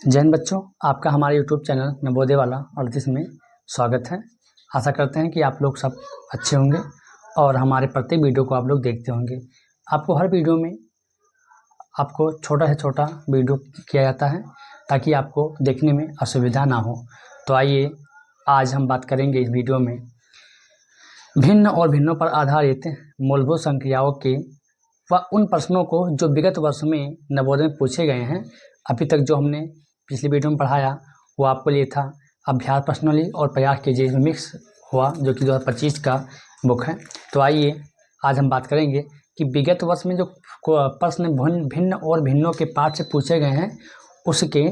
जय हिंद बच्चों, आपका हमारे YouTube चैनल नवोदय वाला 38 में स्वागत है। आशा करते हैं कि आप लोग सब अच्छे होंगे और हमारे प्रत्येक वीडियो को आप लोग देखते होंगे। आपको हर वीडियो में आपको छोटा से छोटा वीडियो किया जाता है ताकि आपको देखने में असुविधा ना हो। तो आइए आज हम बात करेंगे इस वीडियो में भिन्न और भिन्नों पर आधारित मूलभूत संक्रियाओं के व उन प्रश्नों को जो विगत वर्ष में नवोदय में पूछे गए हैं। अभी तक जो हमने पिछले वीडियो में पढ़ाया वो आपको लिए था अभ्यास प्रश्नावली और प्रयास कीजिए, इसमें मिक्स हुआ जो कि 2025 का बुक है। तो आइए आज हम बात करेंगे कि विगत वर्ष में जो प्रश्न भिन्न और भिन्नों के पाठ से पूछे गए हैं उसके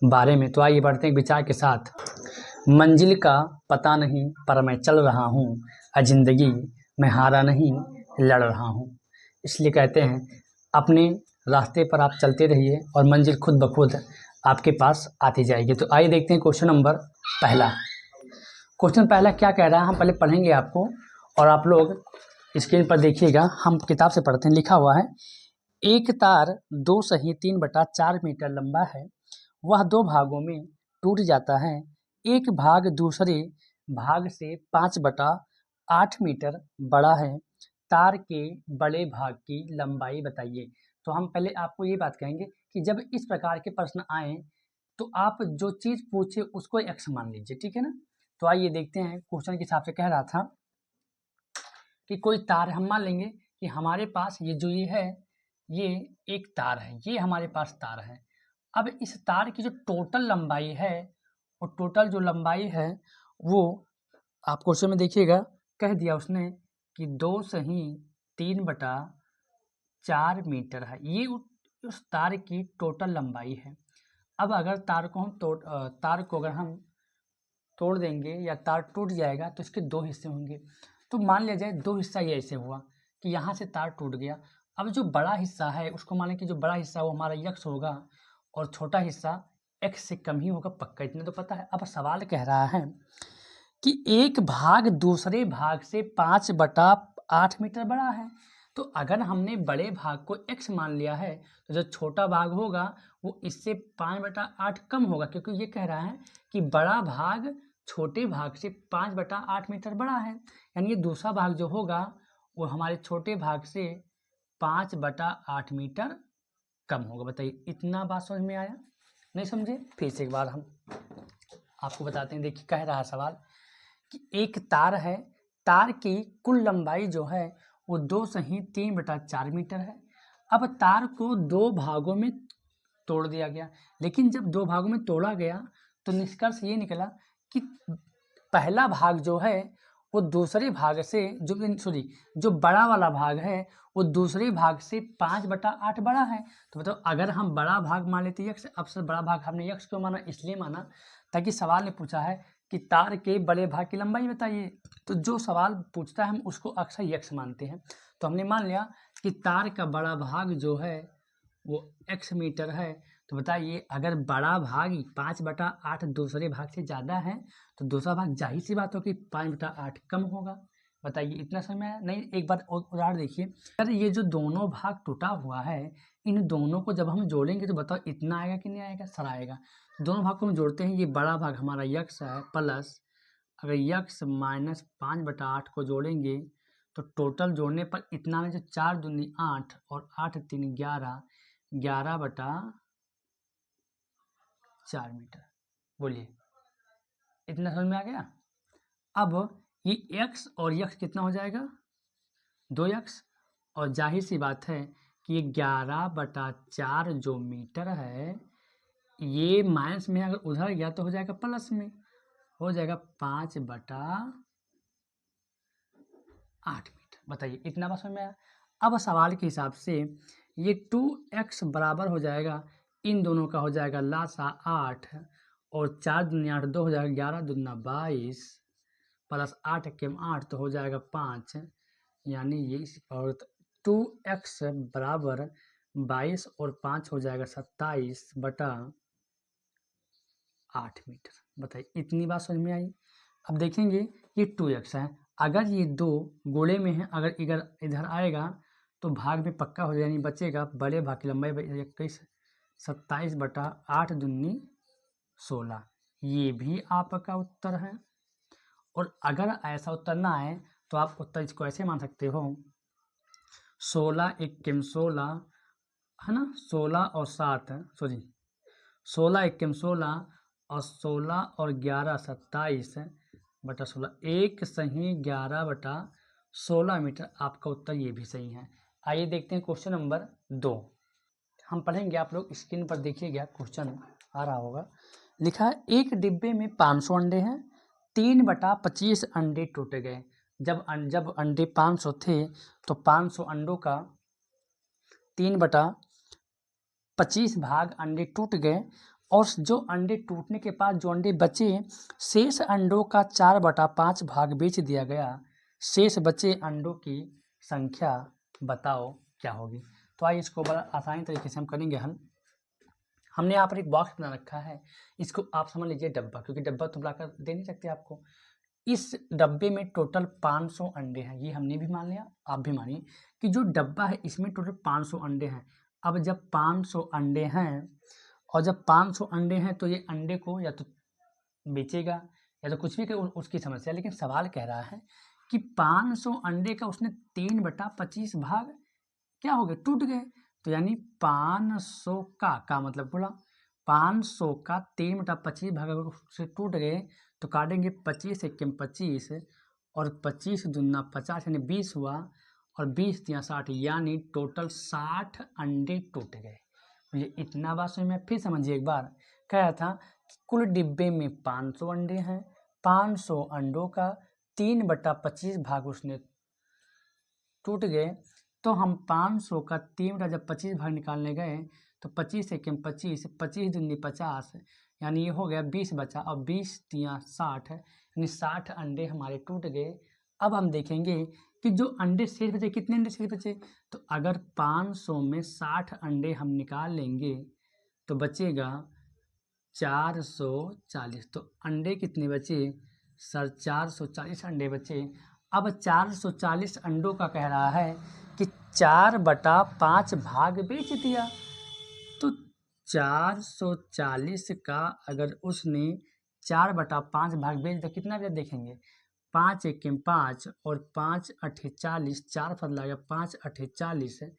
बारे में। तो आइए बढ़ते हैं विचार के साथ। मंजिल का पता नहीं पर मैं चल रहा हूँ, जिंदगी मैं हारा नहीं लड़ रहा हूँ। इसलिए कहते हैं अपने रास्ते पर आप चलते रहिए और मंजिल खुद ब खुद आपके पास आती जाएगी। तो आइए देखते हैं क्वेश्चन नंबर पहला। क्वेश्चन पहला क्या कह रहा है हम पहले पढ़ेंगे आपको और आप लोग स्क्रीन पर देखिएगा। हम किताब से पढ़ते हैं। लिखा हुआ है एक तार 2 सही 3/4 मीटर लंबा है, वह 2 भागों में टूट जाता है। एक भाग दूसरे भाग से 5/8 मीटर बड़ा है। तार के बड़े भाग की लंबाई बताइए। तो हम पहले आपको ये बात कहेंगे कि जब इस प्रकार के प्रश्न आए तो आप जो चीज़ पूछे उसको x मान लीजिए, ठीक है ना। तो आइए देखते हैं क्वेश्चन के हिसाब से कह रहा था कि कोई तार हम मान लेंगे कि हमारे पास ये जो ये है ये एक तार है, ये हमारे पास तार है। अब इस तार की जो टोटल लंबाई है और टोटल जो लंबाई है वो आप क्वेश्चन में देखिएगा कह दिया उसने कि 2 सही 3/4 मीटर है। ये उस तार की टोटल लंबाई है। अब अगर तार को अगर हम तोड़ देंगे या तार टूट जाएगा तो इसके 2 हिस्से होंगे। तो मान लिया जाए 2 हिस्सा ये ऐसे हुआ कि यहाँ से तार टूट गया। अब जो बड़ा हिस्सा है उसको मान लें कि जो बड़ा हिस्सा वो हमारा x होगा और छोटा हिस्सा x से कम ही होगा, पक्का इतना तो पता है। अब सवाल कह रहा है कि एक भाग दूसरे भाग से 5/8 मीटर बड़ा है। तो अगर हमने बड़े भाग को x मान लिया है तो जो छोटा भाग होगा वो इससे 5/8 कम होगा, क्योंकि ये कह रहा है कि बड़ा भाग छोटे भाग से 5/8 मीटर बड़ा है। यानी ये दूसरा भाग जो होगा वो हमारे छोटे भाग से 5/8 मीटर कम होगा। बताइए इतना बात समझ में आया? नहीं समझे? फिर से एक बार हम आपको बताते हैं। देखिए कह रहा है सवाल कि एक तार है, तार की कुल लंबाई जो है वो 2 सही 3/4 मीटर है। अब तार को 2 भागों में तोड़ दिया गया, लेकिन जब 2 भागों में तोड़ा गया तो निष्कर्ष ये निकला कि पहला भाग जो है वो दूसरे भाग से जो बड़ा वाला भाग है वो दूसरे भाग से 5/8 बड़ा है। तो मतलब अगर हम बड़ा भाग मान लेते x, अब से बड़ा भाग हमने x क्यों माना? इसलिए माना ताकि सवाल ने पूछा है कि तार के बड़े भाग की लंबाई बताइए। तो जो सवाल पूछता है हम उसको अक्सर x मानते हैं। तो हमने मान लिया कि तार का बड़ा भाग जो है वो x मीटर है। तो बताइए अगर बड़ा भाग 5/8 दूसरे भाग से ज़्यादा है तो दूसरा भाग जाहिर सी बात हो कि 5/8 कम होगा। बताइए इतना समझ में आया? नहीं, एक बार और उदाहरण देखिए। अगर ये जो दोनों भाग टूटा हुआ है इन दोनों को जब हम जोड़ेंगे तो बताओ इतना आएगा कि नहीं आएगा? सर आएगा। दोनों भाग को हम जोड़ते हैं, ये बड़ा भाग हमारा x है प्लस अगर x माइनस 5/8 को जोड़ेंगे तो टोटल जोड़ने पर इतना में जो 4 दूनी 8 और 8 3 11 11/4 मीटर। बोलिए इतना समझ में आ गया? अब ये x और x कितना हो जाएगा? 2x। और जाहिर सी बात है कि ये 11/4 जो मीटर है ये माइनस में अगर उधर गया तो हो जाएगा प्लस में, हो जाएगा 5/8 मीटर। बताइए इतना बात समझ में आया? अब सवाल के हिसाब से ये 2x बराबर हो जाएगा, इन दोनों का हो जाएगा लासा 8 और 4 दूनी 8 2 हो जाएगा 11 दूना 22 प्लस 8 के 8 तो हो जाएगा 5, यानी ये और 2x बराबर 22 और 5 हो जाएगा 27/8 मीटर। बताइए इतनी बात समझ में आई? अब देखेंगे ये 2x है, अगर ये 2 गोले में है, अगर इधर आएगा तो भाग में पक्का हो जाए, यानी बचेगा बड़े भाग की लंबाई 21 27/8 दूनी 16। ये भी आपका उत्तर है। और अगर ऐसा उत्तर ना आए तो आप उत्तर इसको ऐसे मान सकते हो, 16 एक्किम 16 है ना, 16 और 7 सॉरी 16 एक्किम 16 और 16 और 11 27 बटा 16, एक सही 11/16 मीटर। आपका उत्तर ये भी सही है। आइए देखते हैं क्वेश्चन नंबर 2। हम पढ़ेंगे, आप लोग स्क्रीन पर देखिएगा, क्वेश्चन आ रहा होगा। लिखा है एक डिब्बे में 500 अंडे हैं, 3/25 अंडे टूट गए। जब अंडे 500 थे तो 500 अंडों का 3/25 भाग अंडे टूट गए, और जो अंडे टूटने के बाद जो अंडे बचे, शेष अंडों का 4/5 भाग बेच दिया गया। शेष बचे अंडों की संख्या बताओ क्या होगी। तो आइए इसको बड़ा आसानी तरीके से हम करेंगे हल। हमने यहाँ पर एक बॉक्स बना रखा है, इसको आप समझ लीजिए डब्बा, क्योंकि डब्बा तो लाकर दे नहीं सकते आपको। इस डब्बे में टोटल 500 अंडे हैं, ये हमने भी मान लिया, आप भी मानिए कि जो डब्बा है इसमें टोटल 500 अंडे हैं। अब जब 500 अंडे हैं और जब 500 अंडे हैं तो ये अंडे को या तो बेचेगा या तो कुछ भी कर, उसकी समस्या। लेकिन सवाल कह रहा है कि 500 अंडे का उसने 3/25 भाग क्या हो गए, टूट गए। तो यानी 500 का मतलब बोला 500 का 3/25 भाग अगर उससे टूट गए तो काटेंगे 25 एक्के 25 और 25 दूना 50 यानी 20 हुआ, और 20 दिया 60 यानी टोटल 60 अंडे टूट गए। मुझे इतना बात समझ में, फिर समझिए एक बार। कह रहा था कि कुल डिब्बे में 500 अंडे हैं, 500 अंडों का 3/25 भाग उसने टूट गए। तो हम 500 का 3/25 भाग निकालने गए तो 25 एक्के 25, 25 दूनी 50 यानी ये हो गया 20 बचा, और 20 दिया 60 यानी 60 अंडे हमारे टूट गए। अब हम देखेंगे कि जो अंडे शेष बचे, कितने अंडे शेष बचे। तो अगर 500 में 60 अंडे हम निकाल लेंगे तो बचेगा 440। तो अंडे कितने बचे सर, 440 अंडे बचे। अब 440 अंडों का कह रहा है कि 4/5 भाग बेच दिया। तो 440 का अगर उसने 4/5 भाग बेच दिया, कितना बेच देखेंगे, 5 एक्के 5 और 5 अठे 40, 4 फल गया 5 अठे 40।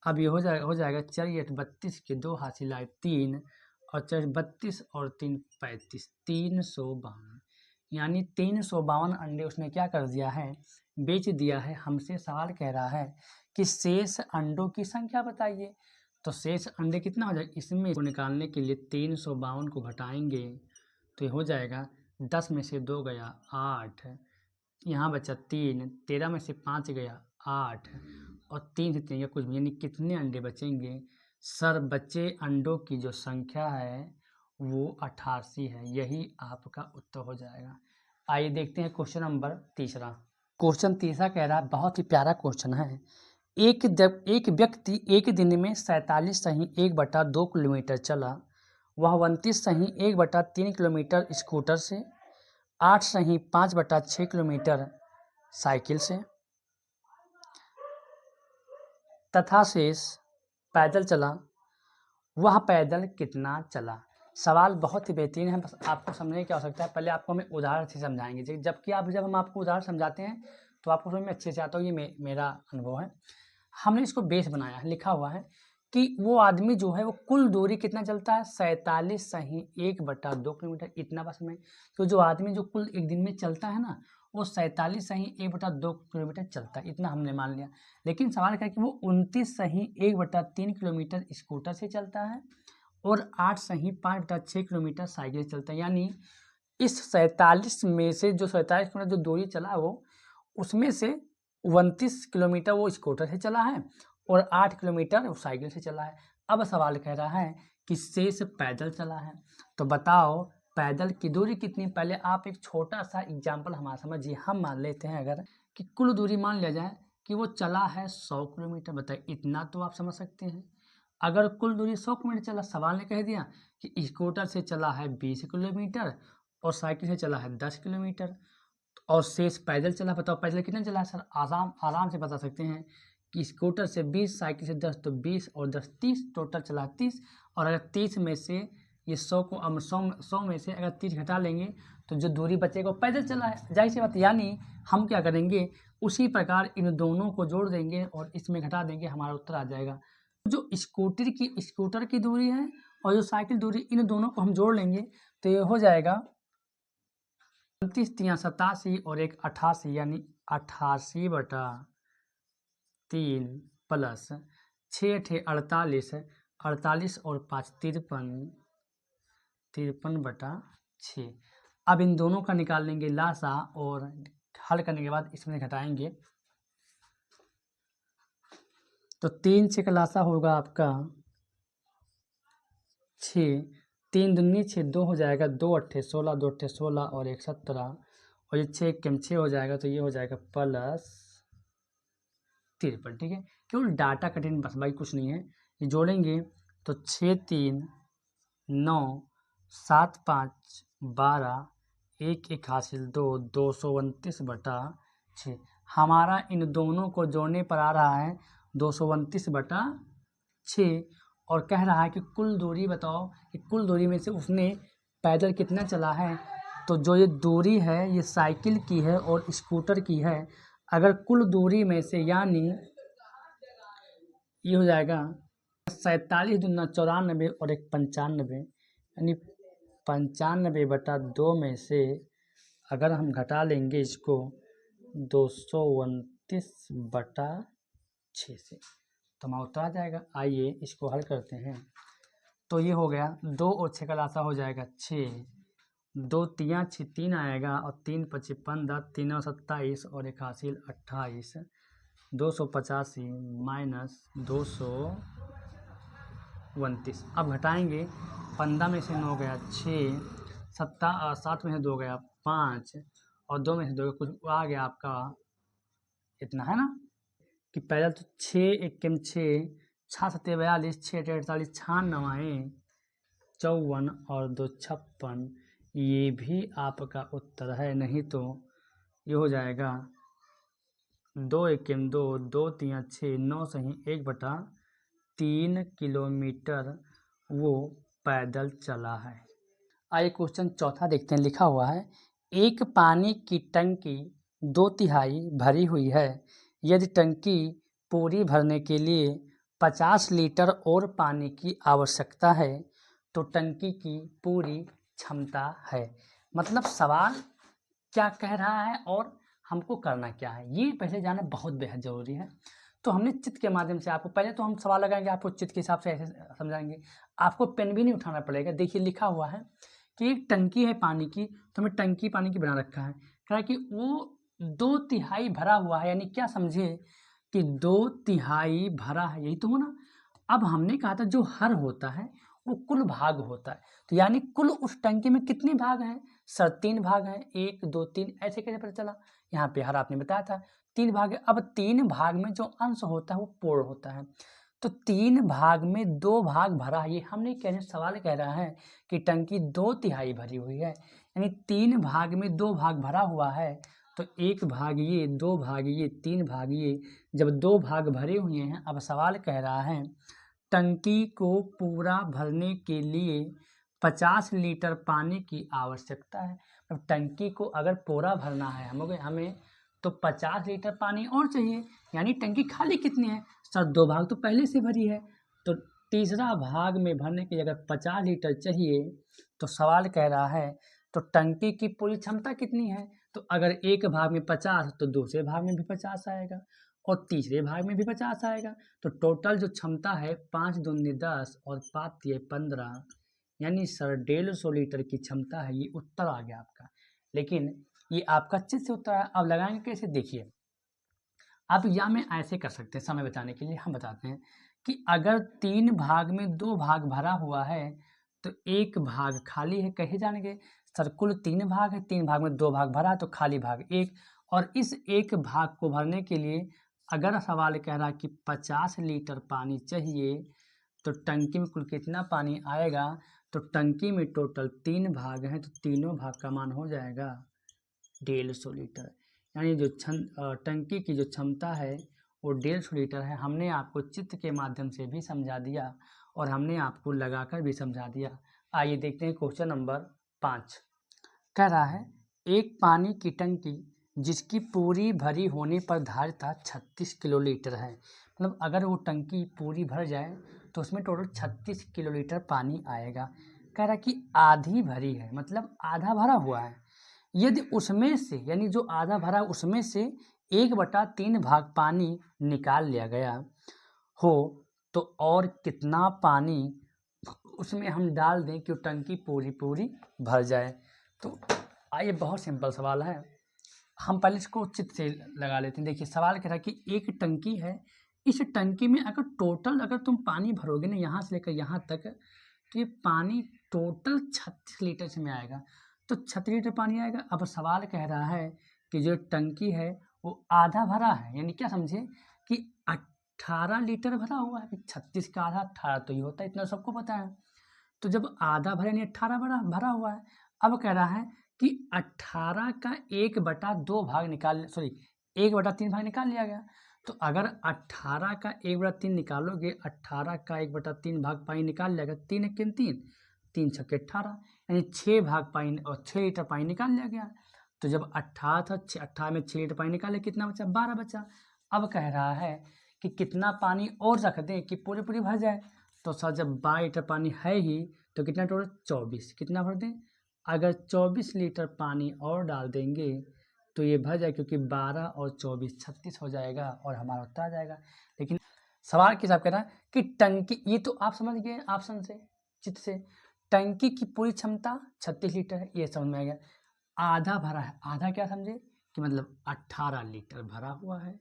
अब ये हो जाएगा 4 8 32 के 2 हासिल आए 3 और 4 32 और 3 35, 352। यानी 352 अंडे उसने क्या कर दिया है, बेच दिया है। हमसे सवाल कह रहा है कि शेष अंडों की संख्या बताइए। तो शेष अंडे कितना हो जाएगा, इसमें को निकालने के लिए 352 को घटाएंगे तो ये हो जाएगा 10 में से 2 गया 8, यहाँ बचा 3, 13 में से 5 गया 8 और 3 से 3 गया कुछ भी, यानी कितने अंडे बचेंगे सर, बचे अंडों की जो संख्या है वो 88 है। यही आपका उत्तर हो जाएगा। आइए देखते हैं क्वेश्चन नंबर 3। क्वेश्चन 3 कह रहा है, बहुत ही प्यारा क्वेश्चन है। एक व्यक्ति एक दिन में 47 सही 1/2 किलोमीटर चला। वह 29 सही 1/3 किलोमीटर स्कूटर से, 8 सही 5/6 किलोमीटर साइकिल से तथा शेष पैदल चला। वह पैदल कितना चला। सवाल बहुत ही बेहतरीन है, बस आपको समझने की आवश्यकता है। पहले आपको हम उदाहरण से समझाएंगे, जबकि जब हम आपको उदाहरण समझाते हैं तो आपको समझ में अच्छे से आता हो। ये मेरा अनुभव है। हमने इसको बेस बनाया है, लिखा हुआ है कि वो आदमी जो है वो कुल दूरी कितना चलता है, 47 सही 1/2 किलोमीटर। इतना बस में, तो जो आदमी जो कुल एक दिन में चलता है ना, वो 47 सही 1/2 किलोमीटर चलता है, इतना हमने मान लिया। लेकिन सवाल क्या है कि वो 29 सही 1/3 किलोमीटर स्कूटर से चलता है और 8 सही 5/6 किलोमीटर साइकिल से चलता है। यानी इस 47 में से जो 47 किलोमीटर जो दूरी चला वो, उसमें से 29 किलोमीटर वो स्कूटर से चला है और 8 किलोमीटर वो साइकिल से चला है। अब सवाल कह रहा है कि शेष पैदल चला है। तो बताओ पैदल की दूरी कितनी। पहले आप एक छोटा सा एग्जाम्पल हमारा समझिए। हम मान लेते हैं अगर कि कुल दूरी मान लिया जाए कि वो चला है 100 किलोमीटर। बताइए, इतना तो आप समझ सकते हैं। अगर कुल दूरी 100 किलोमीटर चला, सवाल ने कह दिया कि स्कूटर से चला है 20 किलोमीटर और साइकिल से चला है 10 किलोमीटर और शेष पैदल चला। बताओ पैदल कितना चला है सर, आराम से बता सकते हैं कि स्कूटर से 20, साइकिल से 10, तो 20 और 10 30, टोटल चला 30। और अगर 30 में से ये 100 को अब 100 में से अगर 30 घटा लेंगे तो जो दूरी बचेगा वो पैदल चला है, जाहिर सी बात। यानी हम क्या करेंगे, उसी प्रकार इन दोनों को जोड़ देंगे और इसमें घटा देंगे, हमारा उत्तर आ जाएगा। जो स्कूटर की दूरी है और जो साइकिल दूरी, इन दोनों को हम जोड़ लेंगे तो ये हो जाएगा 29 3 87 और 1 88, यानी 88/3 प्लस 6 8 48, 48 और 5 53, 53/6। अब इन दोनों का निकाल लेंगे लासा और हल करने के बाद इसमें घटाएंगे तो 3 6 का लासा होगा आपका 6, 3 दूनी 6, 2 हो जाएगा, 2 8 16, 2 8 16 और 1 17 और ये 6 कम 6 हो जाएगा तो ये हो जाएगा प्लस 53। ठीक है, केवल डाटा कठिन बस, भाई कुछ नहीं है। ये जोड़ेंगे तो 6 3 9 7 5 12 1 1 हासिल 2 229/6। हमारा इन दोनों को जोड़ने पर आ रहा है 229/6 और कह रहा है कि कुल दूरी बताओ कि कुल दूरी में से उसने पैदल कितना चला है। तो जो ये दूरी है ये साइकिल की है और स्कूटर की है। अगर कुल दूरी में से, यानी ये हो जाएगा 47 दूना 94 और 1 95, यानी 95/2 में से अगर हम घटा लेंगे इसको 229/6 से तो हमारा उत्तर आ जाएगा। आइए इसको हल करते हैं। तो ये हो गया 2 और 6 का लासा हो जाएगा 6, 2 3 6 3 आएगा और 3 5 15, 3 और 27 और 1 हासिल 28, 285 माइनस 229। अब घटाएंगे, 15 में से 9 गया 6, 7 में से 2 गया 5 और 2 में से 2 कुछ आ गया आपका इतना, है ना कि पैदल तो 6 1 6 6 7 42, 6 8 48, 96 54 और 2 56। ये भी आपका उत्तर है। नहीं तो ये हो जाएगा 2 1 2 2 3 6 9 सही 1/3 किलोमीटर वो पैदल चला है। आइए क्वेश्चन चौथा देखते हैं। लिखा हुआ है एक पानी की टंकी 2/3 भरी हुई है। यदि टंकी पूरी भरने के लिए 50 लीटर और पानी की आवश्यकता है तो टंकी की पूरी क्षमता है। मतलब सवाल क्या कह रहा है और हमको करना क्या है, ये पहले जानना बहुत बेहद ज़रूरी है। तो हमने चित्र के माध्यम से आपको, पहले तो हम सवाल लगाएंगे, आपको चित्र के हिसाब से ऐसे समझाएंगे। आपको पेन भी नहीं उठाना पड़ेगा। देखिए लिखा हुआ है कि एक टंकी है पानी की, तो हमें टंकी पानी की बना रखा है। कह रहा है कि वो 2/3 भरा हुआ है, यानी क्या समझे कि 2/3 भरा है, यही तो हो ना। अब हमने कहा था जो हर होता है वो कुल भाग होता है, तो यानी कुल उस टंकी में कितने भाग हैं सर? 3 भाग हैं, 1 2 3। ऐसे कैसे पता चला? यहाँ पे हर आपने बताया था 3 भाग है। अब 3 भाग में जो अंश होता है वो पूर्ण होता है, तो 3 भाग में 2 भाग भरा है। ये हमने कहने सवाल कह रहा है कि टंकी 2/3 भरी हुई है, यानी 3 भाग में 2 भाग भरा हुआ है। तो 1 भाग ये, 2 भाग ये, 3 भाग ये। जब 2 भाग भरे हुए हैं, अब सवाल कह रहा है टंकी को पूरा भरने के लिए 50 लीटर पानी की आवश्यकता है। अब टंकी को अगर पूरा भरना है हमें तो 50 लीटर पानी और चाहिए, यानी टंकी खाली कितनी है सर? 2 भाग तो पहले से भरी है। तो तीसरा भाग में भरने के लिए अगर 50 लीटर चाहिए तो सवाल कह रहा है तो टंकी की पूरी क्षमता कितनी है? तो अगर एक भाग में 50 तो दूसरे भाग में भी 50 आएगा और तीसरे भाग में भी 50 आएगा। तो टोटल जो क्षमता है 5 दूनी 10 और 5 तिये 15, यानी सर 150 लीटर की क्षमता है। ये उत्तर आ गया आपका। लेकिन ये आपका चित्र से उत्तर है। अब लगाएंगे कैसे, देखिए। अब या में ऐसे कर सकते हैं, समय बचाने के लिए हम बताते हैं कि अगर 3 भाग में 2 भाग भरा हुआ है तो 1 भाग खाली है। कहे जानेंगे सर कुल 3 भाग है, 3 भाग में 2 भाग भरा तो खाली भाग 1, और इस 1 भाग को भरने के लिए अगर सवाल कह रहा है कि 50 लीटर पानी चाहिए तो टंकी में कुल कितना पानी आएगा? तो टंकी में टोटल 3 भाग हैं, तो तीनों भाग का मान हो जाएगा 150 लीटर। यानी जो टंकी की जो क्षमता है वो 150 लीटर है। हमने आपको चित्र के माध्यम से भी समझा दिया और हमने आपको लगाकर भी समझा दिया। आइए देखते हैं क्वेश्चन नंबर 5। कह रहा है एक पानी की टंकी जिसकी पूरी भरी होने पर धारिता 36 किलोलीटर है। मतलब अगर वो टंकी पूरी भर जाए तो उसमें टोटल 36 किलोलीटर पानी आएगा। कह रहा है कि आधी भरी है, मतलब आधा भरा हुआ है। यदि उसमें से यानी जो आधा भरा उसमें से 1/3 भाग पानी निकाल लिया गया हो तो और कितना पानी उसमें हम डाल दें कि टंकी पूरी पूरी भर जाए। तो आइए, बहुत सिंपल सवाल है, हम पहले इसको चित्र से लगा लेते हैं। देखिए सवाल कह रहा है कि एक टंकी है, इस टंकी में अगर टोटल अगर तुम पानी भरोगे ना यहाँ से लेकर यहाँ तक, तो ये पानी टोटल 36 लीटर से में आएगा। तो 36 लीटर पानी आएगा। अब सवाल कह रहा है कि जो टंकी है वो आधा भरा है, यानी क्या समझे कि 18 लीटर भरा हुआ है। 36 का आधा 18 तो ही होता है, इतना सबको पता है। तो जब आधा भरा यानी 18 भरा हुआ है। अब कह रहा है कि 18 का 1/2 भाग निकाल, सॉरी 1/3 भाग निकाल लिया गया। तो अगर 18 का 1/3 निकालोगे, 18 का 1/3 भाग पानी निकाल लिया गया, 3 एक 3, 3 छक्के 18, यानी 6 भाग पानी और 6 लीटर पानी निकाल लिया गया। तो जब 18 था, 18 में 6 लीटर पानी निकाले, कितना बचा? 12 बचा। अब कह रहा है कि कितना पानी और रख दें कि पूरी पूरी भर जाए। तो सर जब 12 लीटर पानी है ही तो कितना टोटल? 24। कितना भर दें? अगर 24 लीटर पानी और डाल देंगे तो ये भर जाए, क्योंकि 12 और 24 36 हो जाएगा और हमारा उत्तर आ जाएगा। लेकिन सवाल के हिसाब कह रहा है कि टंकी, ये तो आप समझ गए ऑप्शन से, चित्र से, टंकी की पूरी क्षमता 36 लीटर है, ये समझ में आ गया। आधा भरा है, आधा क्या समझे कि मतलब 18 लीटर भरा हुआ है,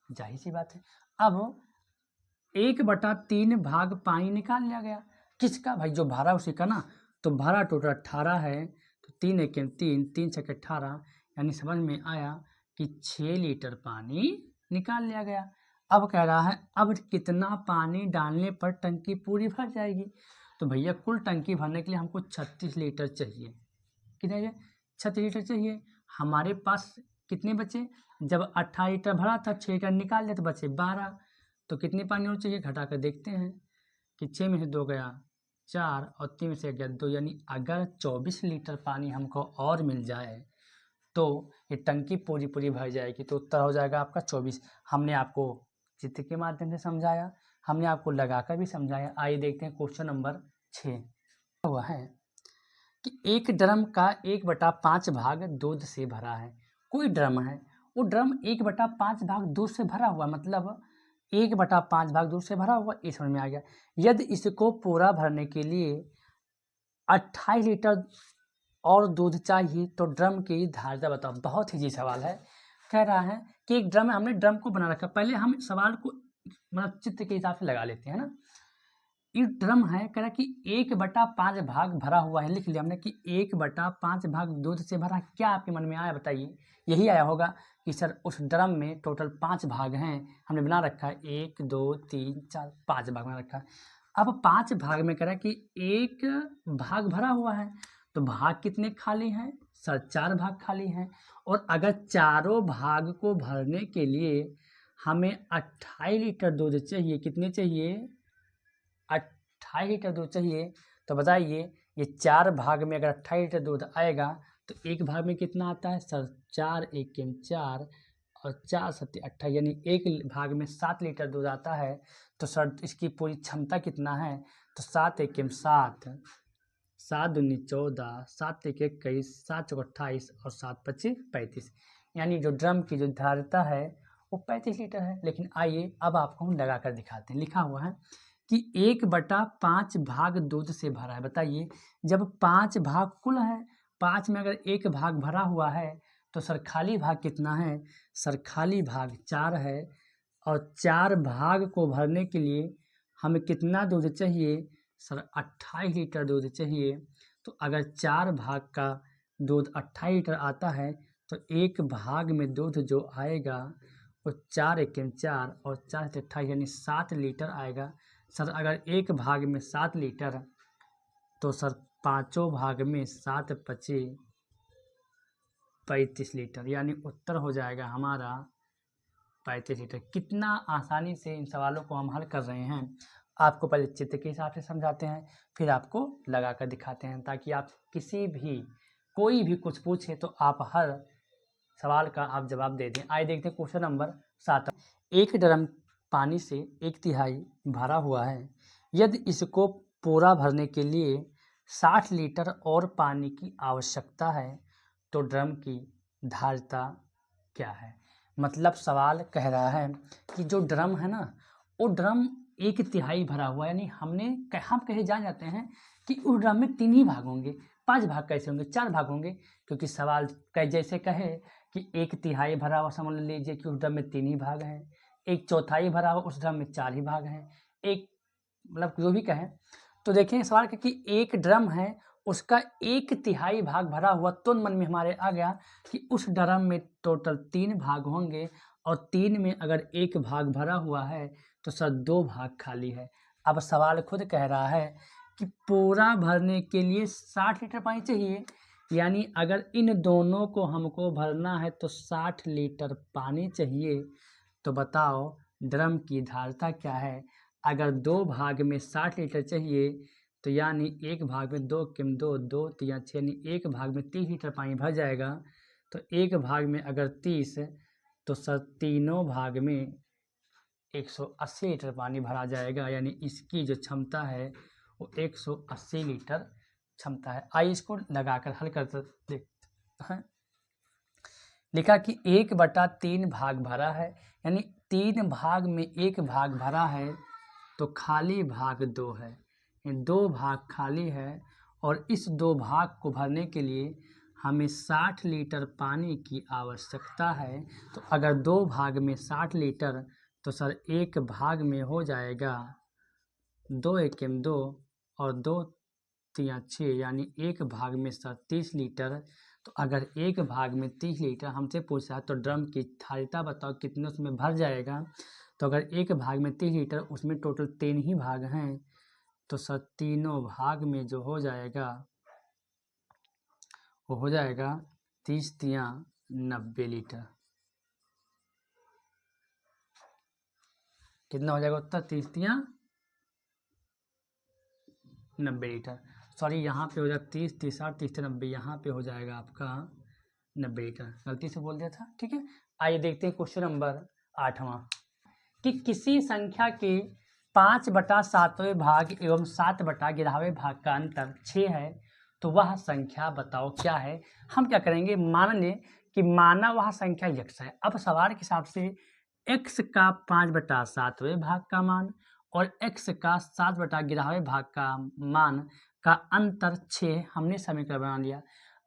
जाहिर सी बात है। अब 1/3 भाग पानी निकाल लिया गया, किसका? भाई जो भरा उसी का ना। तो भरा टोटल 18 है, तो 3 एक 3, 3 छक्के 18, यानी समझ में आया कि 6 लीटर पानी निकाल लिया गया। अब कह रहा है अब कितना पानी डालने पर टंकी पूरी भर जाएगी। तो भैया कुल टंकी भरने के लिए हमको 36 लीटर चाहिए। कितने चाहिए? 36 लीटर चाहिए। हमारे पास कितने बचे? जब 18 लीटर भरा था, 6 लीटर निकाल लिया तो बचे 12। तो कितने पानी और चाहिए? घटा कर देखते हैं कि 6 में से 2 गया 4 और 3 में से गया 2, यानी अगर 24 लीटर पानी हमको और मिल जाए तो ये टंकी पूरी पूरी भर जाएगी। तो उत्तर हो जाएगा आपका 24। हमने आपको चित्र के माध्यम से समझाया, हमने आपको लगाकर भी समझाया। आइए देखते हैं क्वेश्चन नंबर 6। हुआ है कि एक ड्रम का 1/5 भाग दूध से भरा है। कोई ड्रम है, वो ड्रम 1/5 भाग दूध से भरा हुआ, मतलब 1/5 भाग दूध से भरा हुआ, ये समझ में आ गया। यदि इसको पूरा भरने के लिए 28 लीटर और दूध चाहिए तो ड्रम की धारिता बताओ। बहुत ही जी सवाल है। कह रहा है कि एक ड्रम है, हमने ड्रम को बना रखा। पहले हम सवाल को मतलब चित्र के हिसाब से लगा लेते हैं ना। ये ड्रम है, कह रहा कि 1/5 भाग भरा हुआ है। लिख लिया हमने कि 1/5 भाग दूध से भरा। क्या आपके मन में आया बताइए? यही आया होगा कि सर उस ड्रम में टोटल 5 भाग हैं, हमने बना रखा है 1 2 3 4 5 भाग बना रखा है। अब 5 भाग में कह रहा है कि एक भाग भरा हुआ है, तो भाग कितने खाली हैं? सर 4 भाग खाली हैं। और अगर चारों भाग को भरने के लिए हमें 28 लीटर दूध चाहिए, कितने चाहिए? 28 लीटर दूध चाहिए। तो बताइए ये 4 भाग में अगर 28 लीटर दूध आएगा तो एक भाग में कितना आता है? सर 4 एक 4 और 4 7 28, यानी एक भाग में 7 लीटर दूध आता है। तो सर इसकी पूरी क्षमता कितना है? तो 7 एक 7, 7 दूनी 14, 7 एक 21, 7 चौक 28 और 7 पच्चीस 35, यानी जो ड्रम की जो धारिता है वो 35 लीटर है। लेकिन आइए अब आपको हम लगा कर दिखाते हैं। लिखा हुआ है कि 1/5 भाग दूध से भरा है। बताइए जब 5 भाग कुल है, 5 में अगर एक भाग भरा हुआ है तो सर खाली भाग कितना है? सर खाली भाग 4 है। और 4 भाग को भरने के लिए हमें कितना दूध चाहिए? सर 28 लीटर दूध चाहिए। तो अगर 4 भाग का दूध 28 लीटर आता है तो एक भाग में दूध जो आएगा वो 4 एक 4 और 4 से 28, यानी 7 लीटर आएगा। सर अगर एक भाग में 7 लीटर तो सर पाँचों भाग में 7 पचे 35 लीटर, यानी उत्तर हो जाएगा हमारा 35 लीटर। कितना आसानी से इन सवालों को हम हल कर रहे हैं। आपको पहले चित्र के हिसाब से समझाते हैं, फिर आपको लगा कर दिखाते हैं, ताकि आप किसी भी कोई भी कुछ पूछे तो आप हर सवाल का आप जवाब दे दें। आइए देखते हैं क्वेश्चन नंबर 7। एक ड्रम पानी से 1/3 भरा हुआ है। यदि इसको पूरा भरने के लिए 60 लीटर और पानी की आवश्यकता है तो ड्रम की धारिता क्या है। मतलब सवाल कह रहा है कि जो ड्रम है ना, वो ड्रम 1/3 भरा हुआ है, यानी हम कहे जान जाते हैं कि उस ड्रम में 3 ही भाग होंगे। 5 भाग कैसे होंगे, 4 भाग होंगे, क्योंकि सवाल जैसे कहे कि 1/3 भरा हुआ, समझ लीजिए कि उस ड्रम में 3 ही भाग हैं। 1/4 भरा हुआ, उस ड्रम में 4 ही भाग हैं। एक मतलब जो भी कहें, तो देखें सवाल कि एक ड्रम है, उसका 1/3 भाग भरा हुआ, तो मन में हमारे आ गया कि उस ड्रम में टोटल 3 भाग होंगे, और 3 में अगर 1 भाग भरा हुआ है तो सर 2 भाग खाली है। अब सवाल खुद कह रहा है कि पूरा भरने के लिए 60 लीटर पानी चाहिए, यानी अगर इन दोनों को हमको भरना है तो 60 लीटर पानी चाहिए। तो बताओ ड्रम की धारिता क्या है। अगर 2 भाग में 60 लीटर चाहिए तो यानी 1 भाग में 2 किम 2 2 3 6, यानी 1 भाग में 30 लीटर पानी भर जाएगा। तो 1 भाग में अगर 30, तो सर तीनों भाग में 180 लीटर पानी भरा जाएगा, यानी इसकी जो क्षमता है वो 180 लीटर क्षमता है। आइए इसको लगाकर हल कर देखते हैं। लिखा कि 1/3 भाग भरा है, यानी 3 भाग में 1 भाग भरा है, तो खाली भाग 2 है, 2 भाग खाली है, और इस 2 भाग को भरने के लिए हमें 60 लीटर पानी की आवश्यकता है। तो अगर 2 भाग में 60 लीटर, तो सर 1 भाग में हो जाएगा 2 एकेम 2 और 2 3 6, यानी 1 भाग में सर 30 लीटर। तो अगर 1 भाग में 30 लीटर हमसे पूछा है तो ड्रम की धारिता बताओ कितने उसमें भर जाएगा। तो अगर 1 भाग में 30 लीटर, उसमें टोटल 3 ही भाग हैं, तो सर तीनों भाग में जो हो जाएगा वो हो जाएगा 30 तिया 90 लीटर। कितना हो जाएगा उत्तर? 30 तिया 90 लीटर। सॉरी, यहाँ पे हो जाएगा 30 30 60 30 90, यहाँ पे हो जाएगा आपका 90 लीटर। गलती से बोल दिया था, ठीक है। आइए देखते हैं क्वेश्चन नंबर 8वां कि किसी संख्या के 5/7वें भाग एवं 7/11वें भाग का अंतर 6 है, तो वह संख्या बताओ क्या है। हम क्या करेंगे, मान लें कि माना वह संख्या x है। अब सवाल के हिसाब से x का 5/7वें भाग का मान और x का 7/11वें भाग का मान का अंतर 6 हमने समीकरण बना लिया।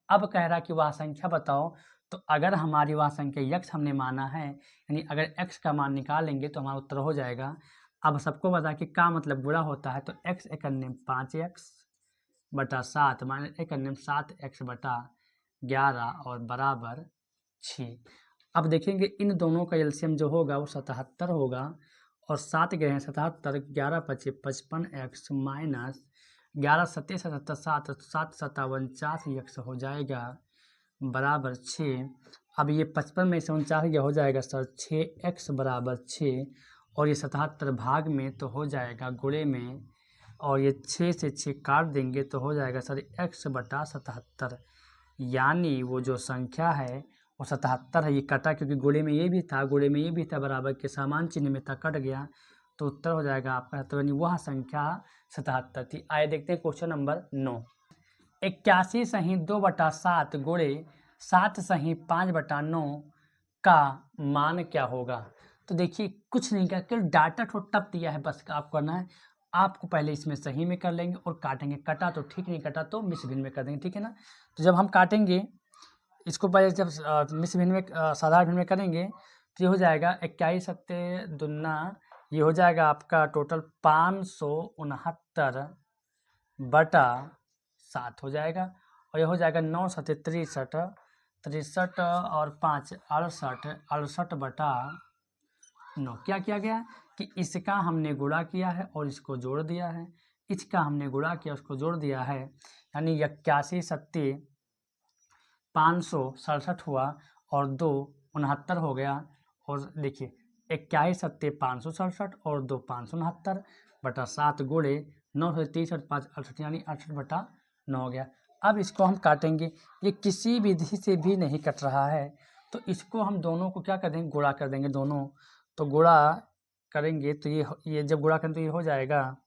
अब कह रहा कि वह संख्या बताओ। तो अगर हमारी वह संख्या x हमने माना है, यानी अगर x का मान निकालेंगे तो हमारा उत्तर हो जाएगा। अब सबको बता कि का मतलब बुरा होता है, तो x एक अन्य 5x/7 माइनस एक अन्य 7x/11 और बराबर 6। अब देखेंगे इन दोनों का एलसीएम जो होगा वो 77 होगा, और 7 गए हैं 77, 11 पचे 55x माइनस 11 सत्ते 77 7 7 57 49x हो जाएगा बराबर 6। अब ये 55 में से 49 ये हो जाएगा सर 6x बराबर 6, और ये 77 भाग में तो हो जाएगा गुणे में, और ये 6 से 6 काट देंगे तो हो जाएगा सर x/77, यानी वो जो संख्या है वो 77 है। ये कटा क्योंकि गुणे में ये भी था, गुणे में ये भी था, बराबर के समान चिन्ह में था, कट गया, तो उत्तर हो जाएगा आपका, तो यानी वह संख्या 77 थी। आइए देखते हैं क्वेश्चन नंबर 9। 81 सही 2/7 गुणे 7 सही 5/9 का मान क्या होगा। तो देखिए कुछ नहीं किया, केवल डाटा टप दिया है, बस आपको करना है। आपको पहले इसमें सही में कर लेंगे और काटेंगे, कटा तो ठीक, नहीं कटा तो मिस भिन्न में कर देंगे, ठीक है ना। तो जब हम काटेंगे इसको, पहले जब मिस भिन्न में साधारण भिन्न में करेंगे तो ये हो जाएगा 21 सत्ते दुना, ये हो जाएगा आपका टोटल 569/7 हो जाएगा, और ये हो जाएगा 9 सत्ते 63, 63 और 5 68, 68/9। क्या किया गया कि इसका हमने गुणा किया है और इसको जोड़ दिया है, इसका हमने गुणा किया उसको जोड़ दिया है, यानी 81 सत्ते 567 हुआ और 2 69 हो गया। और देखिए 21 सत्ते 567 और 2 569, बटा 7 गुणे 9 से 30 और 5 68 यानी 68/9 हो गया। अब इसको हम काटेंगे, ये किसी विधि से भी नहीं कट रहा है, तो इसको हम दोनों को क्या कर देंगे, गुणा कर देंगे दोनों। तो गुणा करेंगे तो ये जब गुणा करें तो ये हो जाएगा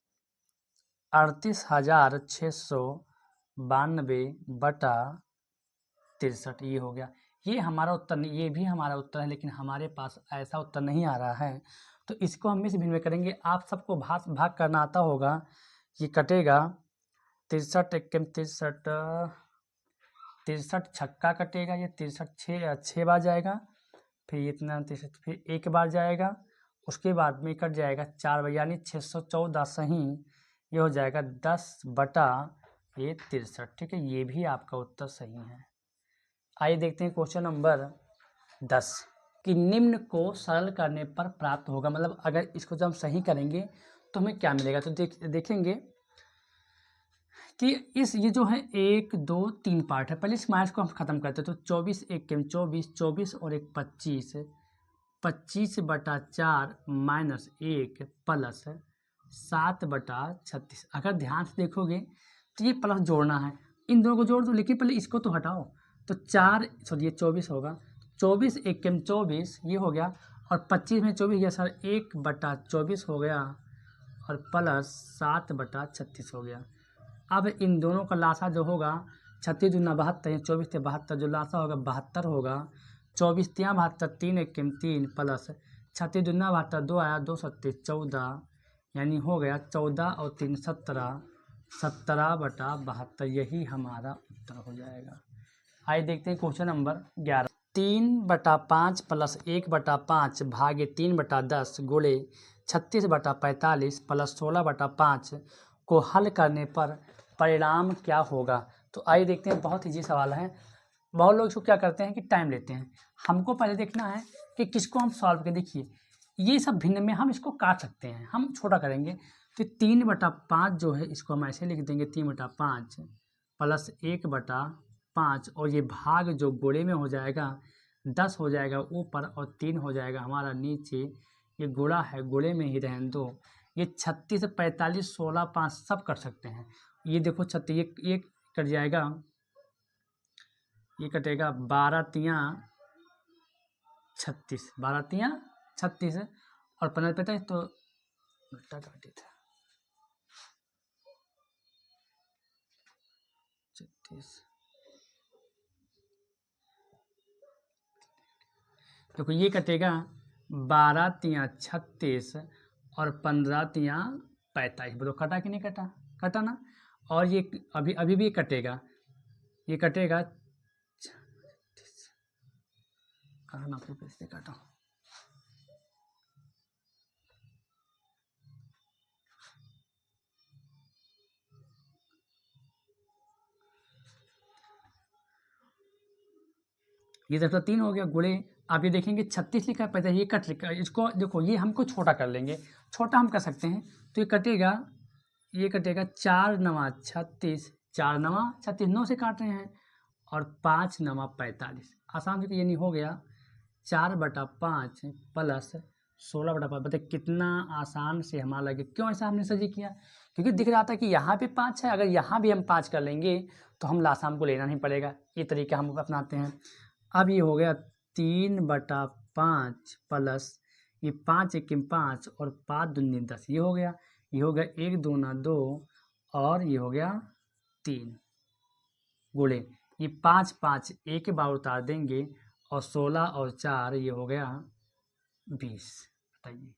38,692/63, ये हो गया। ये हमारा उत्तर नहीं, ये भी हमारा उत्तर है, लेकिन हमारे पास ऐसा उत्तर नहीं आ रहा है, तो इसको हम इस भिन्न में करेंगे। आप सबको भाग करना आता होगा। ये कटेगा 63 एकम 63, 63 छक्का कटेगा, ये 63 6 बार जाएगा, फिर इतना 63 फिर एक बार जाएगा, उसके बाद में कट जाएगा 4 बार, यानी 614 सही, ये हो जाएगा 10/63। ठीक है, ये भी आपका उत्तर सही है। आइए देखते हैं क्वेश्चन नंबर 10 कि निम्न को सरल करने पर प्राप्त होगा, मतलब अगर इसको जब हम सही करेंगे तो हमें क्या मिलेगा। तो देखेंगे कि ये जो है 1 2 3 पार्ट है। पहले इस माइनस को हम खत्म करते हैं, तो 24 एक 24 24 और एक 25, 25/4 माइनस 1 प्लस 7/36। अगर ध्यान से देखोगे तो ये प्लस जोड़ना है, इन दोनों को जोड़ दो, लेकिन पहले इसको तो हटाओ। तो 4 ये 24 होगा, 24 एक 24 ये हो गया, और 25 में 24 गया सर 1/24 हो गया, और प्लस 7/36 हो गया। अब इन दोनों का लासा जो होगा 36 दूना 72, 24 से 72, जो लासा होगा 72 होगा। 24 तियाँ 72, 3 एक 3 प्लस 36 दूना 72, 2 आया 2 सत्ते 14, यानी हो गया 14 और 3 17, 17/72, यही हमारा उत्तर हो जाएगा। आइए देखते हैं क्वेश्चन नंबर 11। 3/5 प्लस 1/5 भागे 3/10 गुणे 36/45 प्लस 16/5 को हल करने पर परिणाम क्या होगा। तो आइए देखते हैं, बहुत ईजी सवाल है। बहुत लोग इसको क्या करते हैं कि टाइम लेते हैं। हमको पहले देखना है कि किसको हम सॉल्व करें। देखिए ये सब भिन्न में हम इसको काट सकते हैं, हम छोटा करेंगे। तो 3/5 जो है इसको हम ऐसे लिख देंगे 3/5 प्लस 1/5, और ये भाग जो गोले में हो जाएगा 10 हो जाएगा ऊपर और 3 हो जाएगा हमारा नीचे। ये गोला है, गोले में ही रहने दो। ये 36 45 16 5 सब कर सकते हैं। ये देखो 36 ये कट जाएगा, ये कटेगा 12 तियाँ 36, 12 तियाँ 36 और 15 45, तो उल्टा काटे थे 36। देखो ये कटेगा 12 तियाँ 36 और 15 तियाँ 45। बोलो कटा कि नहीं कटा, कटा ना। और ये अभी भी कटेगा, ये कटेगा कहाँ ना अपने पैसे काटा। ये देखो 3 हो गया गुणे। आप ये देखेंगे 36 लिखा है, पहले ये कट लिखा, इसको देखो ये हमको छोटा कर लेंगे, छोटा हम कर सकते हैं। तो ये कटेगा 4 9 36, 4 9 36, 9 से काट रहे हैं, और 5 9 45। आसान से ये नहीं हो गया 4/5 प्लस 16/5। बताइए कितना आसान से हमारा लगे। क्यों ऐसा हमने सही किया, क्योंकि दिख रहा था कि यहाँ पे 5 है, अगर यहाँ भी हम 5 कर लेंगे तो हम लासाम को लेना नहीं पड़ेगा। ये तरीका हम अपनाते हैं। अब ये हो गया 3/5 प्लस ये 5 एक 5 और 5 दूनी 10, ये हो गया। ये हो गया 1 2 ना 2 और ये हो गया 3 गुणे ये 5 5 एक बार उतार देंगे, और 16 और 4 ये हो गया 20। बताइए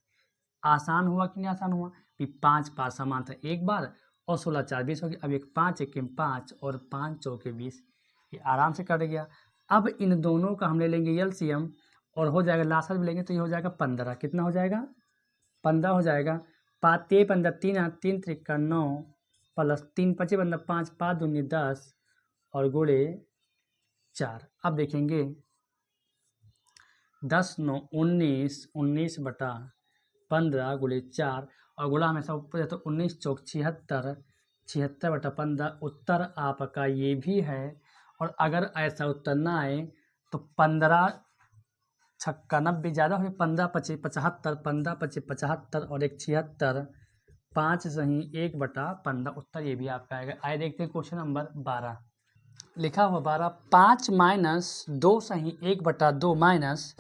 आसान हुआ कि नहीं आसान हुआ। 5 5 समान था एक बार, और 16 4 20 हो गया। अब एक 5 एक 5 और 5 चौके 20, ये आराम से कट गया। अब इन दोनों का हम ले लेंगे एलसीएम, और हो जाएगा लासा भी लेंगे तो ये हो जाएगा 15। कितना हो जाएगा 15 हो जाएगा। 5 15 3 3 3 9 प्लस 3 5 15 5 5 दूनी 10 और गुणे 4। अब देखेंगे 10 9 19, 19/15 गुणे 4, और गुणा हमेशा ऊपर है तो 19 चौक 76, 76/15 उत्तर आपका ये भी है। और अगर ऐसा उत्तर ना आए तो 15 छक्का 90 ज़्यादा हो, 15 25 75, 15 25 75 और एक 76, 5 सही 1/15 उत्तर ये भी आपका आएगा। आइए देखते हैं क्वेश्चन नंबर 12। लिखा हुआ 12 5 - 2 सही 1/2 माइनस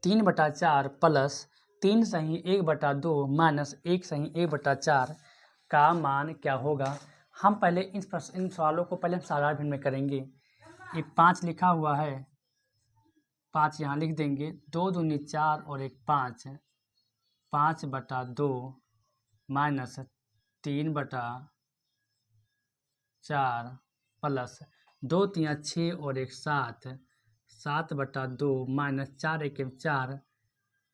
3/4 प्लस 3 सही 1/2 माइनस 1 सही 1/4 का मान क्या होगा। हम पहले इन सवालों को पहले हम साधारण भिन्न में करेंगे। ये 5 लिखा हुआ है, 5 यहाँ लिख देंगे, 2 दूनी 4 और 1 5, 5/2 माइनस 3/4 प्लस 2 3 6 और 1 7, 7/2 माइनस 4 1 4,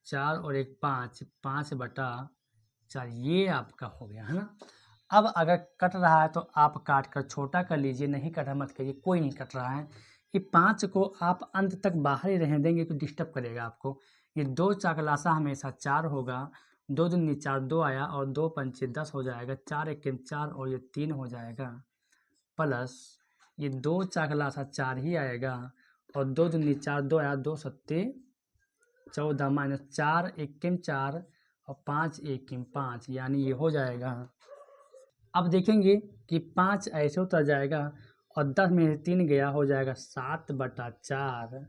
4 और 1 5, 5/4। ये आपका हो गया है ना। अब अगर कट रहा है तो आप काट कर छोटा कर लीजिए, नहीं कटा मत करिए, कोई नहीं कट रहा है। ये 5 को आप अंत तक बाहर ही रहने देंगे तो डिस्टर्ब करेगा आपको। ये 2 चाकलासा हमेशा 4 होगा, 2 दूनी 4 2 आया और 2 पंचे 10 हो जाएगा, 4 1 4 और ये 3 हो जाएगा, प्लस ये 2 चाकलासा 4 ही आएगा और 2 दूनी 4 2 आया, 2 सत्ते 14 माइनस 4 1 4 और 5 1 5, यानी ये हो जाएगा। अब देखेंगे कि 5 ऐसे उतर जाएगा और 10 में से 3 गया, हो जाएगा 7/4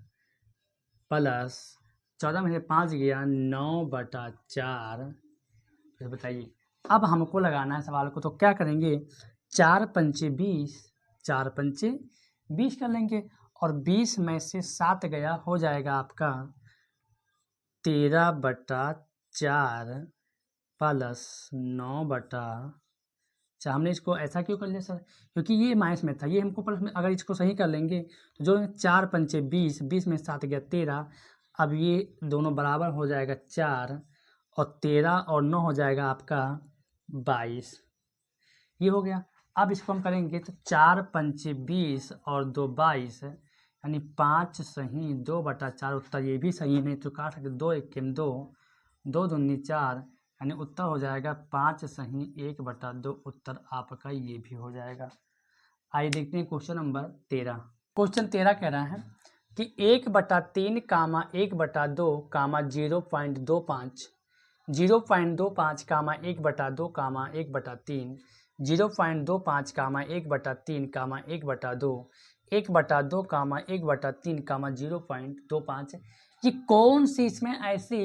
प्लस 14 में से 5 गया 9/4। फिर बताइए, अब हमको लगाना है सवाल को, तो क्या करेंगे, 4 पंचे 20, 4 पंचे 20 कर लेंगे और 20 में से 7 गया, हो जाएगा आपका 13/4 प्लस 9/4। हमने इसको ऐसा क्यों कर लिया सर, क्योंकि ये माइनस में था, ये हमको प्लस में, अगर इसको सही कर लेंगे तो जो 4 पंचे 20, 20 में 7 गया 13, अब ये दोनों बराबर हो जाएगा 4 और 13 और 9 हो जाएगा आपका 22। ये हो गया। अब इसको हम करेंगे तो 4 पंचे 20 और 2 22, यानी 5 सही 2/4 उत्तर ये भी सही, नहीं तो काट सकते, 2 1 2, 2 दूनी 4, यानी उत्तर हो जाएगा 5 सही 1/2 उत्तर आपका ये भी हो जाएगा। आइए देखते हैं क्वेश्चन नंबर 13। क्वेश्चन 13 कह रहा है कि 1/3 कामा 1/2 कामा 0.25, 0.25 कामा 1/2 कामा 1/3, 0.25 कामा 1/3 कामा 1/2, 1/2 कामा 1/3 कामा 0.25। ये कौन सी इसमें ऐसी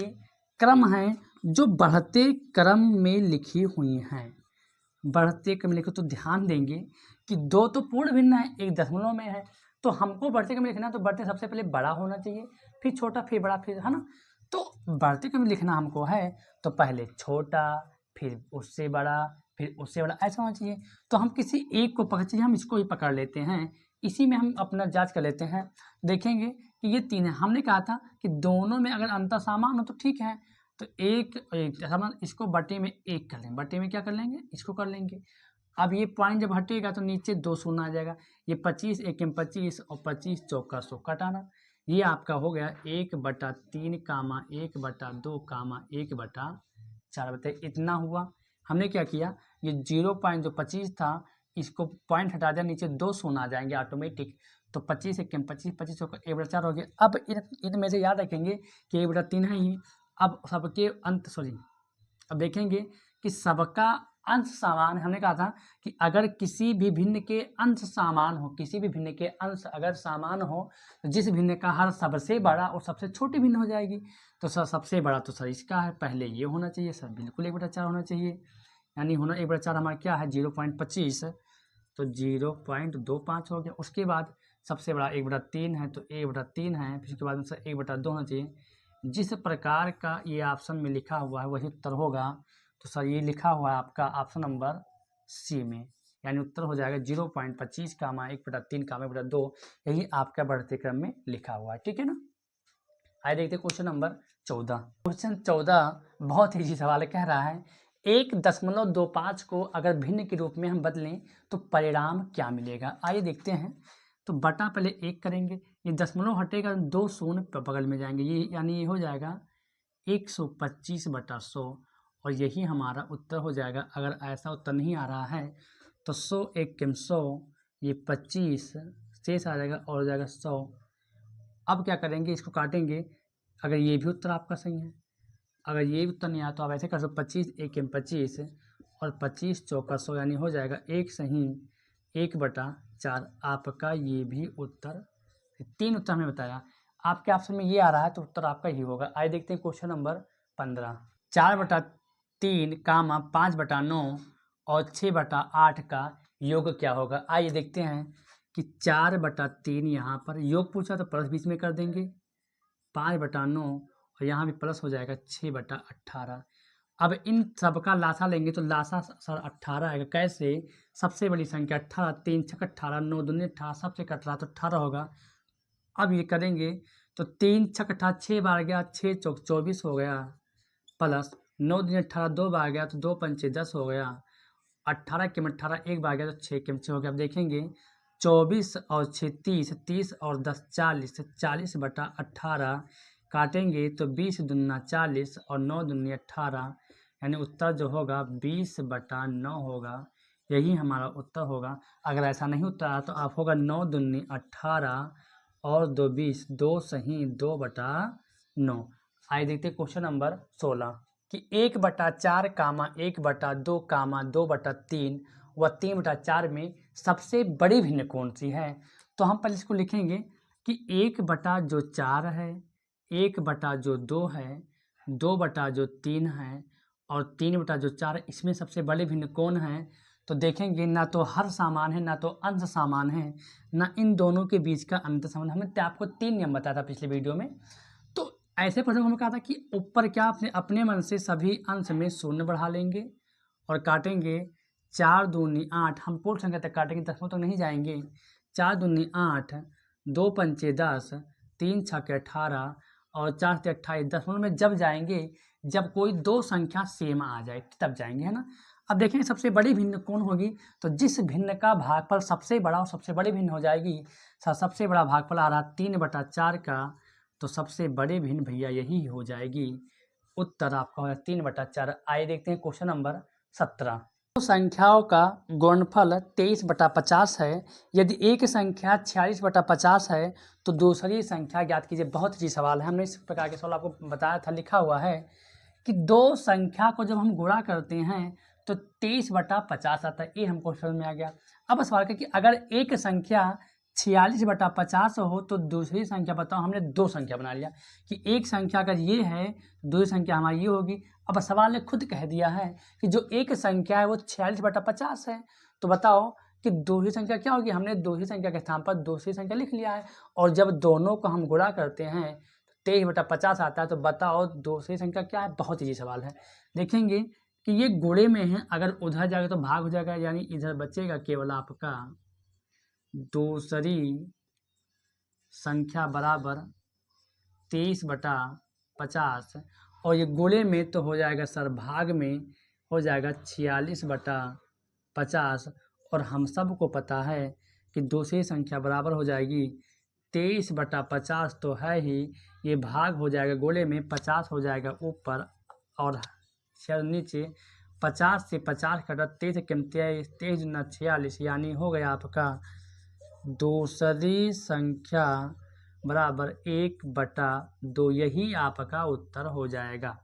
क्रम है जो बढ़ते क्रम में लिखी हुई हैं। बढ़ते क्रम लिखो तो ध्यान देंगे कि 2 तो पूर्ण भिन्न है, 1 दशमलव में है, तो हमको बढ़ते क्रम लिखना, तो बढ़ते सबसे पहले बड़ा होना चाहिए, फिर छोटा, फिर बड़ा, फिर, है ना। तो बढ़ते क्रम लिखना हमको है तो पहले छोटा, फिर उससे बड़ा, फिर उससे बड़ा, ऐसा होना चाहिए। तो हम किसी एक को पकड़ चाहिए, हम इसको ही पकड़ लेते हैं, इसी में हम अपना जांच कर लेते हैं। देखेंगे कि ये 3 है, हमने कहा था कि दोनों में अगर अंतर समान हो तो ठीक है, तो एक इसको बटे में 1 कर लेंगे, बटे में क्या कर लेंगे, इसको कर लेंगे। अब ये पॉइंट जब हटेगा तो नीचे 2 शून्य आ जाएगा, ये 25 1 25 और 25 चौका 100 कटाना, ये आपका हो गया 1/3 कामा 1/2 कामा 1/4। बताइए इतना हुआ। हमने क्या किया, ये 0.25 था, इसको पॉइंट हटा दिया, नीचे 2 शून्य आ जाएंगे ऑटोमेटिक, तो 25 1 25 25 चौका 1/4 हो गया। अब इनमें से याद रखेंगे कि 1/3 है ही। अब सबके अंत अब देखेंगे कि सबका अंश समान, हमने कहा था कि अगर किसी भी भिन्न के अंश समान हो, किसी भी भिन्न के अंश अगर समान हो, तो जिस भिन्न का हर सबसे बड़ा और सबसे छोटी भिन्न हो जाएगी। तो सर सबसे बड़ा तो सर इसका है, पहले ये होना चाहिए सर, बिल्कुल 1/4 होना चाहिए, यानी होना 1/4 हमारा क्या है 0.25, तो 0.25 हो गया। उसके बाद सबसे बड़ा 1/3 है, तो 1/3 है, फिर उसके बाद में सर 1/2 होना चाहिए। जिस प्रकार का ये ऑप्शन में लिखा हुआ है वही उत्तर होगा, तो सर ये लिखा हुआ है आपका ऑप्शन नंबर सी में, यानी उत्तर हो जाएगा 0.25 कामा 1/3 कामा 1/2, यही आपका बढ़ते क्रम में लिखा हुआ है, ठीक है ना। आइए देखते क्वेश्चन नंबर 14। क्वेश्चन 14 बहुत ही सवाल कह रहा है 1.25 को अगर भिन्न के रूप में हम बदलें तो परिणाम क्या मिलेगा। आइए देखते हैं। तो बटा पहले 1 करेंगे, ये दशमलव हटेगा, 2 शून्य बगल में जाएंगे, ये यानी ये हो जाएगा 125/100 और यही हमारा उत्तर हो जाएगा। अगर ऐसा उत्तर नहीं आ रहा है तो 100 1 100, ये 25 शेष आ जाएगा और हो जाएगा 100। अब क्या करेंगे, इसको काटेंगे, अगर ये भी उत्तर आपका सही है, अगर ये उत्तर नहीं आया तो आप ऐसे कर सकते 25 1 25 और 25 चौका 100 यानी हो जाएगा 1 सही 1/4। आपका ये भी उत्तर, 3 उत्तर हमने बताया। आपके ऑप्शन में ये आ रहा है तो उत्तर आपका ही होगा। आइए देखते हैं क्वेश्चन नंबर 15। 4/3 कामा 5/9 और 6/8 का योग क्या होगा। आइए देखते हैं कि 4/3 यहाँ पर योग पूछा तो प्लस बीच में कर देंगे, 5/9 और यहाँ भी प्लस हो जाएगा 6/18। अब इन सब का लासा लेंगे तो लासा सर 18 आएगा। कैसे? सबसे बड़ी संख्या 18, 3 छक 18, 9 दूनी 18, सबसे कट रहा तो 18 होगा। अब ये करेंगे तो 3 छक 18, 6 बार गया, 6 चौक 24 हो गया, प्लस 9 दूनी 18, 2 बार गया तो 2 पंचे 10 हो गया, 18 के में 18 एक बार गया तो 6 के में 6 हो गया। अब देखेंगे 24 और 6 30, 30 और 10 40, 40/18 काटेंगे तो 20 दूना 40 और 9 दूनी 18, यानी उत्तर जो होगा 20/9 होगा। यही हमारा उत्तर होगा। अगर ऐसा नहीं उत्तर आया तो आप होगा 9 दूनी 18 और 2 20, 2 सही 2/9। आइए देखते क्वेश्चन नंबर 16 कि 1/4 कामा 1/2 कामा 2/3 व 3/4 में सबसे बड़ी भिन्न कौन सी है। तो हम पहले इसको लिखेंगे कि 1/4 है, 1/2 है, 2/3 है और 3/4, इसमें सबसे बड़े भिन्न कौन है। तो देखेंगे ना तो हर सामान है ना तो अंश सामान है, ना इन दोनों के बीच का अंतर सामान। हमने आपको 3 नियम बताया था पिछले वीडियो में। तो ऐसे प्रश्न में कहा था कि ऊपर क्या अपने मन से सभी अंश में 0 बढ़ा लेंगे और काटेंगे 4 दूनी 8, हम पूर्ण संख्या तक काटेंगे, दशमलव तक नहीं जाएंगे। 4 दूनी 8, 2 पंचे 10, 3 छके 18 और 4 से 28। दशमलव में जब जाएंगे जब कोई दो संख्या सेम आ जाए तब जाएंगे, है ना। अब देखेंगे सबसे बड़ी भिन्न कौन होगी। तो जिस भिन्न का भागफल सबसे बड़ा और सबसे बड़ी भिन्न हो जाएगी, सबसे बड़ा भागफल आ रहा 3/4 का, तो सबसे बड़े भिन्न भैया यही हो जाएगी। उत्तर आपका होगा 3/4। आइए देखते हैं क्वेश्चन नंबर 17। दो संख्याओं का गुणनफल 23/50 है। यदि एक संख्या 46/50 है तो दूसरी संख्या ज्ञात कीजिए। बहुत अच्छी सवाल है, हमने इस प्रकार के सवाल आपको बताया था। लिखा हुआ है कि दो संख्या को जब हम गुणा करते हैं तो 23/50 आता है। ये हमको समझ में आ गया। अब सवाल है कि अगर एक संख्या 46/50 हो तो दूसरी संख्या बताओ। हमने दो संख्या बना लिया कि एक संख्या अगर ये है दूसरी संख्या हमारी ये होगी। अब सवाल ने खुद कह दिया है कि जो एक संख्या है वो 46/50 है, तो बताओ कि दूसरी संख्या क्या होगी। हमने दूसरी संख्या के स्थान पर दूसरी संख्या लिख लिया है और जब दोनों को हम गुणा करते हैं 23/50 आता है, तो बताओ दूसरी संख्या क्या है। बहुत ईजी सवाल है। देखेंगे कि ये गुणे में है, अगर उधर जाएगा तो भाग हो जाएगा, यानी इधर बचेगा केवल आपका दूसरी संख्या बराबर 23/50 और ये गुणे में तो हो जाएगा सर भाग में हो जाएगा 46/50 और हम सब को पता है कि दूसरी संख्या बराबर हो जाएगी 23/50 तो है ही, ये भाग हो जाएगा गुणे में 50 हो जाएगा ऊपर और नीचे 50 से 50 कटा 23 के 23 दूना 46, यानी हो गया आपका दूसरी संख्या बराबर 1/2। यही आपका उत्तर हो जाएगा।